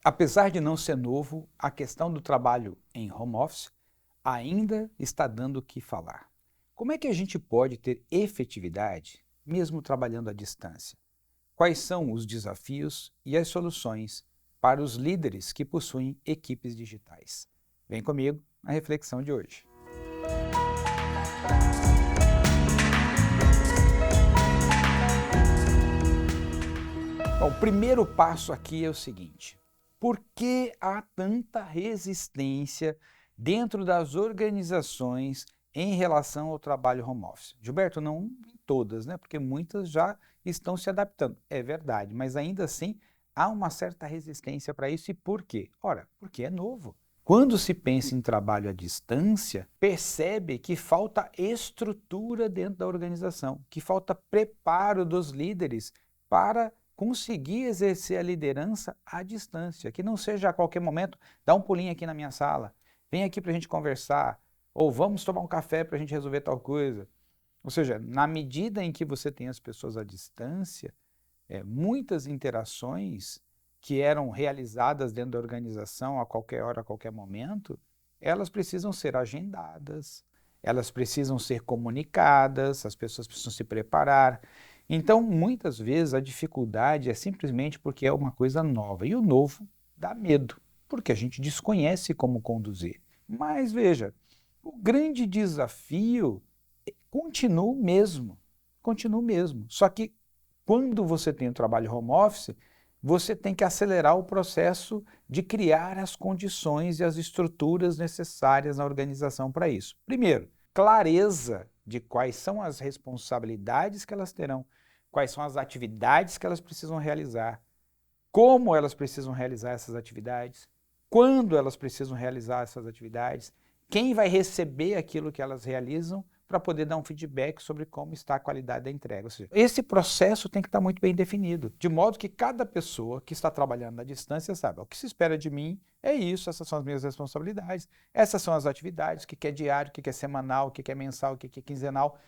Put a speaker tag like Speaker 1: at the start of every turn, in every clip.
Speaker 1: Apesar de não ser novo, a questão do trabalho em home office ainda está dando o que falar. Como é que a gente pode ter efetividade mesmo trabalhando à distância? Quais são os desafios e as soluções para os líderes que possuem equipes digitais? Vem comigo na reflexão de hoje. Bom, o primeiro passo aqui é o seguinte: por que há tanta resistência dentro das organizações em relação ao trabalho home office? Gilberto, não em todas, né? Porque muitas já estão se adaptando. É verdade, mas ainda assim há uma certa resistência para isso. E por quê? Ora, porque é novo. Quando se pensa em trabalho à distância, percebe que falta estrutura dentro da organização, que falta preparo dos líderes para conseguir exercer a liderança à distância, que não seja a qualquer momento, dá um pulinho aqui na minha sala, vem aqui para a gente conversar, ou vamos tomar um café para a gente resolver tal coisa. Ou seja, na medida em que você tem as pessoas à distância, muitas interações que eram realizadas dentro da organização a qualquer hora, a qualquer momento, elas precisam ser agendadas, elas precisam ser comunicadas, as pessoas precisam se preparar. Então, muitas vezes a dificuldade é simplesmente porque é uma coisa nova. E o novo dá medo, porque a gente desconhece como conduzir. Mas veja, o grande desafio continua o mesmo. Continua o mesmo. Só que quando você tem o trabalho home office, você tem que acelerar o processo de criar as condições e as estruturas necessárias na organização para isso. Primeiro, clareza de quais são as responsabilidades que elas terão, quais são as atividades que elas precisam realizar, como elas precisam realizar essas atividades, quando elas precisam realizar essas atividades, quem vai receber aquilo que elas realizam para poder dar um feedback sobre como está a qualidade da entrega. Ou seja, esse processo tem que estar muito bem definido, de modo que cada pessoa que está trabalhando à distância sabe, o que se espera de mim é isso, essas são as minhas responsabilidades, essas são as atividades, o que é diário, o que é semanal, o que é mensal, o que é quinzenal.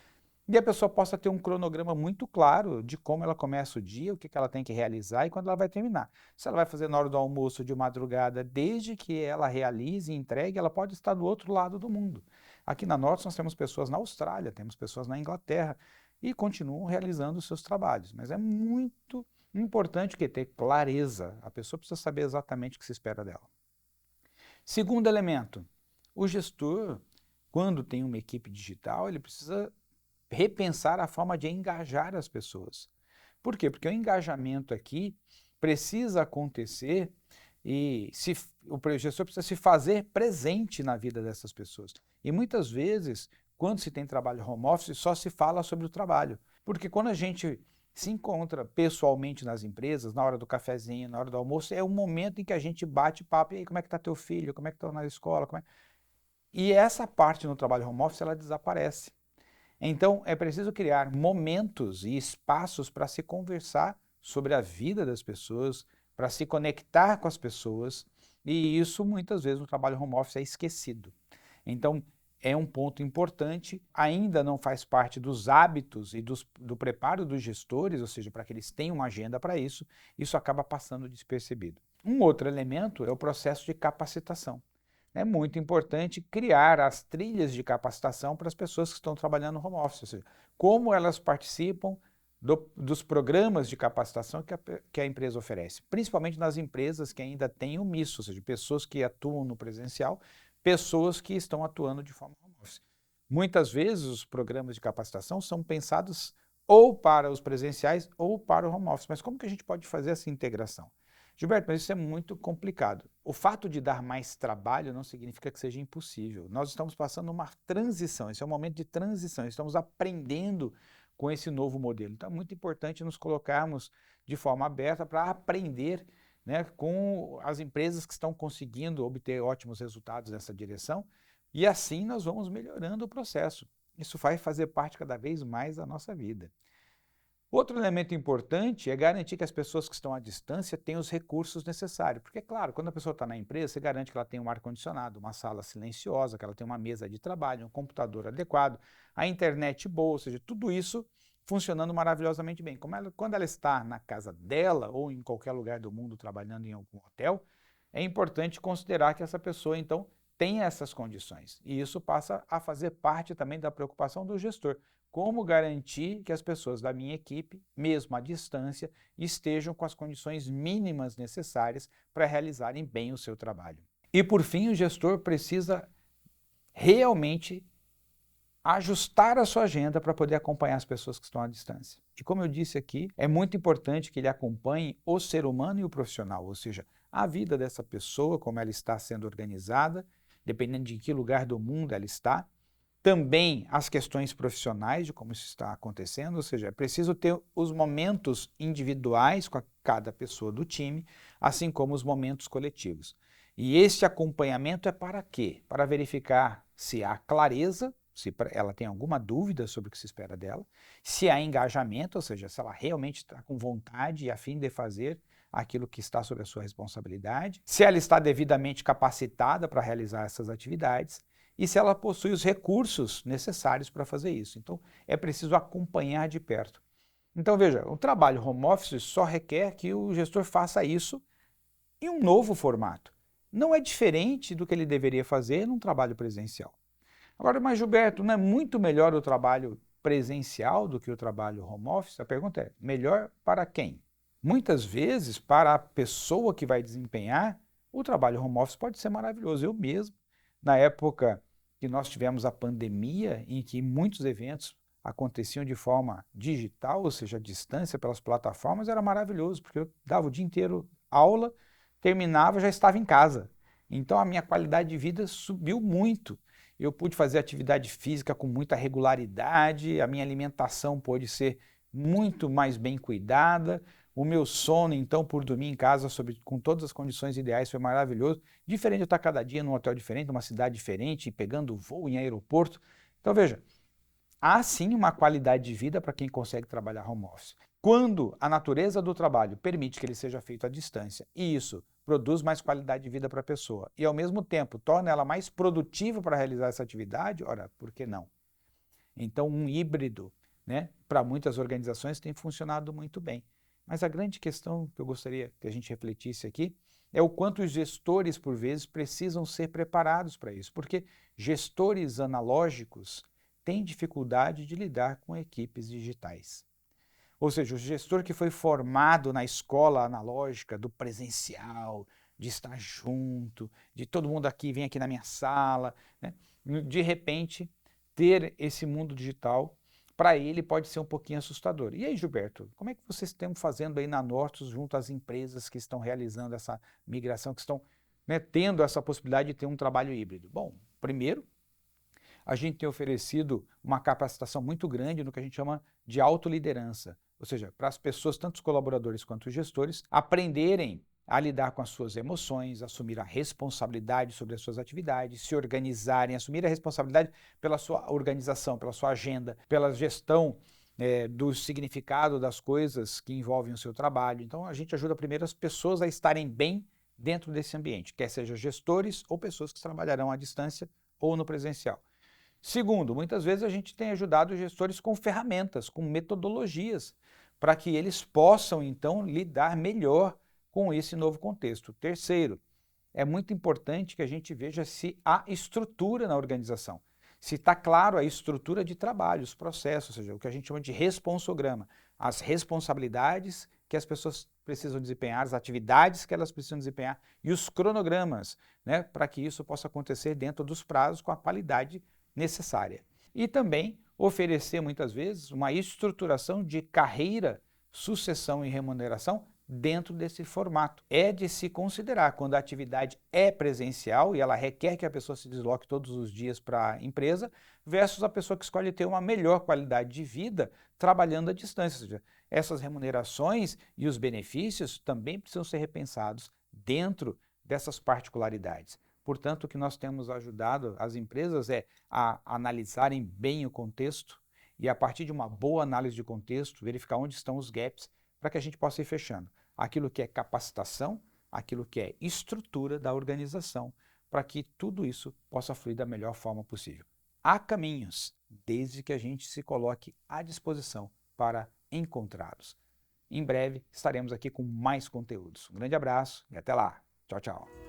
Speaker 1: E a pessoa possa ter um cronograma muito claro de como ela começa o dia, o que ela tem que realizar e quando ela vai terminar. Se ela vai fazer na hora do almoço, de madrugada, desde que ela realize e entregue, ela pode estar do outro lado do mundo. Aqui na Norte nós temos pessoas na Austrália, temos pessoas na Inglaterra e continuam realizando os seus trabalhos. Mas é muito importante que ter clareza. A pessoa precisa saber exatamente o que se espera dela. Segundo elemento, o gestor, quando tem uma equipe digital, ele precisa repensar a forma de engajar as pessoas. Por quê? Porque o engajamento aqui precisa acontecer e o gestor precisa se fazer presente na vida dessas pessoas. E muitas vezes, quando se tem trabalho home office, só se fala sobre o trabalho. Porque quando a gente se encontra pessoalmente nas empresas, na hora do cafezinho, na hora do almoço, é o momento em que a gente bate papo, e aí, como é que está teu filho, como é que está na escola, E essa parte no trabalho home office, ela desaparece. Então, é preciso criar momentos e espaços para se conversar sobre a vida das pessoas, para se conectar com as pessoas, e isso muitas vezes no trabalho home office é esquecido. Então, é um ponto importante, ainda não faz parte dos hábitos e do preparo dos gestores, ou seja, para que eles tenham uma agenda para isso acaba passando despercebido. Um outro elemento é o processo de capacitação. É muito importante criar as trilhas de capacitação para as pessoas que estão trabalhando no home office, ou seja, como elas participam dos programas de capacitação que a empresa oferece, principalmente nas empresas que ainda têm o misto, ou seja, pessoas que atuam no presencial, pessoas que estão atuando de forma home office. Muitas vezes os programas de capacitação são pensados ou para os presenciais ou para o home office, mas como que a gente pode fazer essa integração? Gilberto, mas isso é muito complicado. O fato de dar mais trabalho não significa que seja impossível. Nós estamos passando uma transição, esse é um momento de transição, estamos aprendendo com esse novo modelo. Então é muito importante nos colocarmos de forma aberta para aprender, né, com as empresas que estão conseguindo obter ótimos resultados nessa direção e assim nós vamos melhorando o processo. Isso vai fazer parte cada vez mais da nossa vida. Outro elemento importante é garantir que as pessoas que estão à distância tenham os recursos necessários. Porque, claro, quando a pessoa está na empresa, você garante que ela tem um ar-condicionado, uma sala silenciosa, que ela tem uma mesa de trabalho, um computador adequado, a internet boa, ou seja, tudo isso funcionando maravilhosamente bem. Quando ela está na casa dela ou em qualquer lugar do mundo trabalhando em algum hotel, é importante considerar que essa pessoa, então, tem essas condições. E isso passa a fazer parte também da preocupação do gestor. Como garantir que as pessoas da minha equipe, mesmo à distância, estejam com as condições mínimas necessárias para realizarem bem o seu trabalho. E, por fim, o gestor precisa realmente ajustar a sua agenda para poder acompanhar as pessoas que estão à distância. E como eu disse aqui, é muito importante que ele acompanhe o ser humano e o profissional, ou seja, a vida dessa pessoa, como ela está sendo organizada, dependendo de que lugar do mundo ela está, também as questões profissionais de como isso está acontecendo, ou seja, é preciso ter os momentos individuais com cada pessoa do time, assim como os momentos coletivos. E esse acompanhamento é para quê? Para verificar se há clareza, se ela tem alguma dúvida sobre o que se espera dela, se há engajamento, ou seja, se ela realmente está com vontade e a fim de fazer aquilo que está sob a sua responsabilidade, se ela está devidamente capacitada para realizar essas atividades e se ela possui os recursos necessários para fazer isso. Então, é preciso acompanhar de perto. Então, veja, o trabalho home office só requer que o gestor faça isso em um novo formato. Não é diferente do que ele deveria fazer num trabalho presencial. Agora, mas Gilberto, não é muito melhor o trabalho presencial do que o trabalho home office? A pergunta é, melhor para quem? Muitas vezes, para a pessoa que vai desempenhar, o trabalho home office pode ser maravilhoso. Eu mesmo, na época que nós tivemos a pandemia, em que muitos eventos aconteciam de forma digital, ou seja, à distância pelas plataformas, era maravilhoso, porque eu dava o dia inteiro aula, terminava, já estava em casa. Então a minha qualidade de vida subiu muito. Eu pude fazer atividade física com muita regularidade, a minha alimentação pôde ser muito mais bem cuidada, o meu sono, então, por dormir em casa com todas as condições ideais foi maravilhoso, diferente de eu estar cada dia num hotel diferente, numa cidade diferente, pegando voo em aeroporto. Então, veja, há sim uma qualidade de vida para quem consegue trabalhar home office. Quando a natureza do trabalho permite que ele seja feito à distância e isso produz mais qualidade de vida para a pessoa e, ao mesmo tempo, torna ela mais produtiva para realizar essa atividade, ora, por que não? Então, um híbrido, né, para muitas organizações tem funcionado muito bem. Mas a grande questão que eu gostaria que a gente refletisse aqui é o quanto os gestores, por vezes, precisam ser preparados para isso, porque gestores analógicos têm dificuldade de lidar com equipes digitais. Ou seja, o gestor que foi formado na escola analógica do presencial, de estar junto, de todo mundo aqui, vem aqui na minha sala, né? De repente, ter esse mundo digital, para ele pode ser um pouquinho assustador. E aí, Gilberto, como é que vocês estão fazendo aí na Nortus junto às empresas que estão realizando essa migração, que estão, né, tendo essa possibilidade de ter um trabalho híbrido? Bom, primeiro, a gente tem oferecido uma capacitação muito grande no que a gente chama de autoliderança, ou seja, para as pessoas, tanto os colaboradores quanto os gestores, aprenderem a lidar com as suas emoções, assumir a responsabilidade sobre as suas atividades, se organizarem, assumir a responsabilidade pela sua organização, pela sua agenda, pela gestão do significado das coisas que envolvem o seu trabalho. Então, a gente ajuda primeiro as pessoas a estarem bem dentro desse ambiente, quer seja gestores ou pessoas que trabalharão à distância ou no presencial. Segundo, muitas vezes a gente tem ajudado os gestores com ferramentas, com metodologias, para que eles possam, então, lidar melhor com esse novo contexto. Terceiro, é muito importante que a gente veja se há estrutura na organização. Se está claro a estrutura de trabalho, os processos, ou seja, o que a gente chama de responsograma, as responsabilidades que as pessoas precisam desempenhar, as atividades que elas precisam desempenhar e os cronogramas, né, para que isso possa acontecer dentro dos prazos com a qualidade necessária. E também oferecer, muitas vezes, uma estruturação de carreira, sucessão e remuneração dentro desse formato. É de se considerar quando a atividade é presencial e ela requer que a pessoa se desloque todos os dias para a empresa, versus a pessoa que escolhe ter uma melhor qualidade de vida trabalhando à distância. Ou seja, essas remunerações e os benefícios também precisam ser repensados dentro dessas particularidades. Portanto, o que nós temos ajudado as empresas é a analisarem bem o contexto e, a partir de uma boa análise de contexto, verificar onde estão os gaps para que a gente possa ir fechando aquilo que é capacitação, aquilo que é estrutura da organização, para que tudo isso possa fluir da melhor forma possível. Há caminhos, desde que a gente se coloque à disposição para encontrá-los. Em breve estaremos aqui com mais conteúdos. Um grande abraço e até lá. Tchau, tchau.